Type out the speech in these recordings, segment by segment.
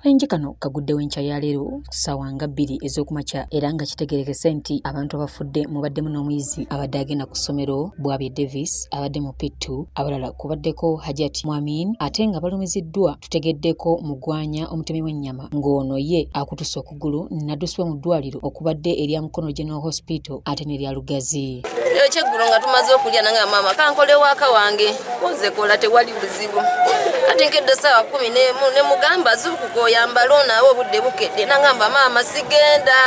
Akabenje kano kaguddewo enkya ya leero ssaawa nga 2 ez'okumakya era nga kitegeerekese nti abantu abafudde mubaddemu n'omuyizi abadde agenda ku ssomero Bwabye Davis abadde mu P2 abalala kubaddeko Hajati Mwamin ate nga balumiziddwa tutegeddeko Mugwanya omutemi w'ennyama ng'ono ye akutuse okugulu naddusibwa mu ddwaliro okubadde erya Mukono General Hospital ate n'erya Lugazi. Ekyeggulo nga tumaze okulya nange maama kankole waka wange koze kola tewali buzibu kati nkedde ssaawa 11 ne mugamba zuukuko oyambala naawe obudde bukedde nangamba maama sigenda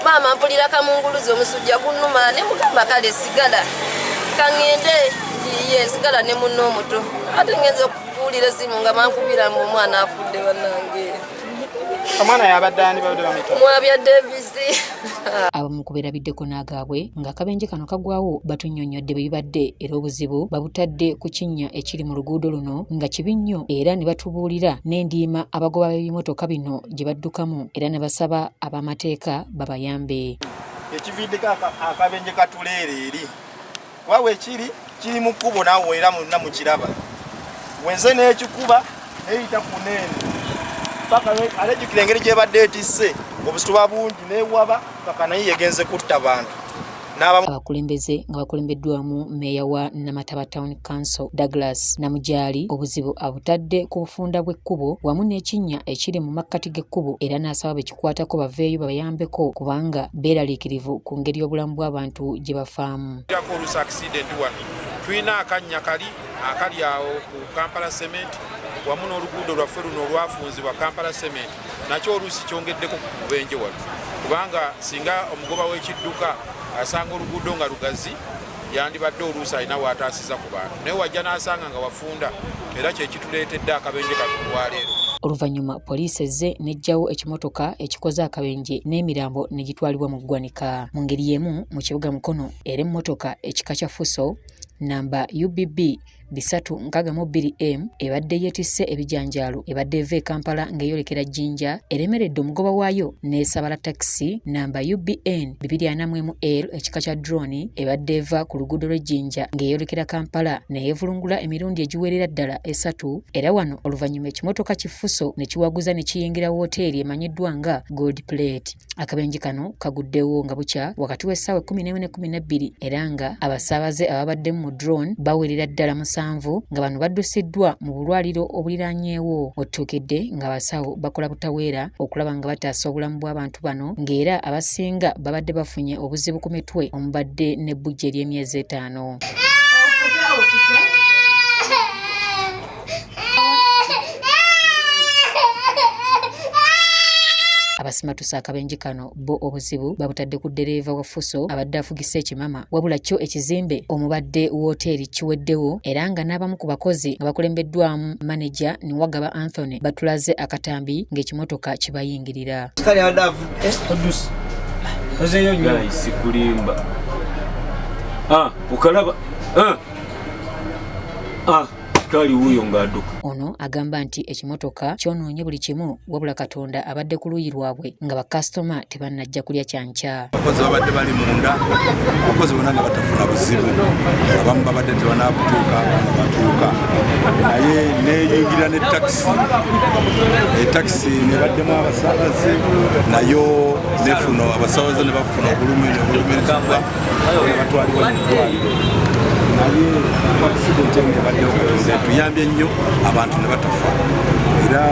maama mpulira kamunguluzi omusujja gunnuma ne mugamba kale sigala kangende ye sigala ne munno omuto ate ngenze okuwulira esimu nga mankubira mu omwana afudde bannange. Omwana yabadde ani babadde bamita? Bwabye Davis. Abamu kubeerabiddeko n'agaabwe ng'akabenje kano kagwawo batunnyonnyodde bwe bibadde era obuzibu babutadde ku kinnya ekiri mu luguudo luno nga kibi nnyo era ne batubuulira n'endiima abagoba b'ebimotoka bino gye baddukamu era ne basaba ab'amateeka babayambe. Ekividdeko akabenje katuleereeri wawe kiri mu kkubo naawe era munna mukiraba wenze n'ekikuba neyita ku neene paka alejjukira engeri gyebadde etisse obusituba bungi newaba paka naye yegenze kutta bantu. Abakulembeze nga bakulembeddwamu Meeya wa Namataba Town Council Douglas Namujali obuzibu abutadde ku bufunda bw'ekkubo wamu n'ekinnya ekiri mu makkati g'ekkubo era n'asaba bekikwatako baveeyo babayambeko kubanga beeraliikirivu ku ngeri y'obulamu bw'abantu gye bafaamu. Tulina akannya akali awo ku Kampala Cement wamu n'oluguudo lwaffe luno olwafunzibwa Kampala Cement nakyo oluusi kyongeddeko ku bubenje wano kubanga singa omugoba w'ekidduka asanga oluguudo nga lugazi yandibadde oluusi alina waataasiza ku bantu naye wajja n'asanga nga wafunda era kyekituleetedde akabenje kano olwaleero. Oluvannyuma poliisi ezze n'eggyawo ekimotoka ekikoze akabenje n'emirambo ne gitwalibwa mu ggwanika. Mu ngeri y'emu mu kibuga Mukono era emmotoka ekika kya Fuso namba UBB 362M ebadde yeetisse ebijanjaalo ebadde eva e Kampala ng'eyolekera Jinja eremeredde omugoba waayo n'esabala takisi namba UBN 241L ekika kya drone ebadde eva ku luguudo lw'e Jinja ng'eyolekera Kampala neyeevulungula emirundi egiwerera ddala 3 era wano oluvannyuma ekimotoka kifuso ne kiwaguza ne kiyingira wooteeri emanyiddwa nga Gold Plate. Akabenje kano kaguddewo nga bukya wakati w'essaawa 11 ne 12 era nga abasaabaze ababaddemu mu drone bawerera ddala 7 nga bano baddusiddwa mu bulwaliro obuliraanyeewo otuukedde nga abasawo bakola butaweera okulaba nga bataasa obulamu bw'abantu bano ng'era abasinga babadde bafunye obuzibu ku mitwe omubadde n'ebbujja ery'emyezi 5. Abasimatusa akabenje kano bo obuzibu babutadde ku ddereeva wa Fuso abadde afugisa ekimama wabula kyo ekizimbe omubadde wooteeri kiweddewo era nga n'abamu ku bakozi nga bakulembeddwamu maneja Niwagaba Anthony batulaze akatambi ng'ekimotoka kibayingirira. Ono agamba nti ekimotoka kyonoonye buli kimu wabula Katonda abadde ku luuyi lwabwe nga bakasitoma tebannajja kulya kyankya. Abakozi babadde bali munda abakozi bonna ne batafuna buzibu abamu babadde tebanabutuuka batuuka naye neyingira ne takisi nebaddemu abasaabaze nayo nefuna abasaabaze ne bafuna obulumirizibwa ne batwalibwa mu ddwaliro naye akisidenti nebaddewo tuyambye nnyo abantu ne batafa era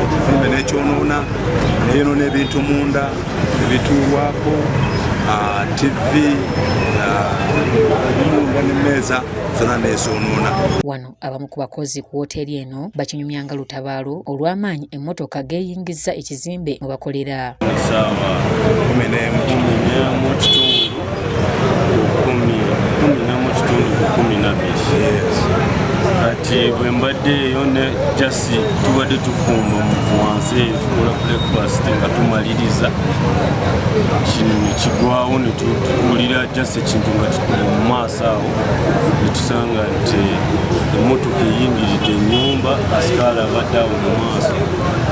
ekizimbe n'ekyonoona neyonoona ebintu munda ebituulwako TV nga n'emmeeza zonna neesoonoona. Wano abamu ku bakozi ku wooteeri eno bakinyumyanga lutabaalo olw'amaanyi emmotoka geeyingizza ekizimbe mwe bakolera. Essaawa 11 kati bwe mbadde eyo ne jasi tubadde tufumba wansi tukola breakfast nga tumaliriza kino ne kigwawo ne tuwulira jasi ekintu nga kikula mu maaso awo ne tusanga nti emmotoka eyingiridde ennyumba asikaala abadde awo mu maaso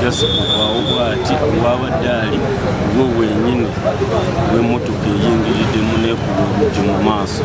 jasi kugwawo bw'ati bw'abadde ali bwo bwennyini bw'emmotoka eyingiriddemu n'ekuba oluggi mu maaso.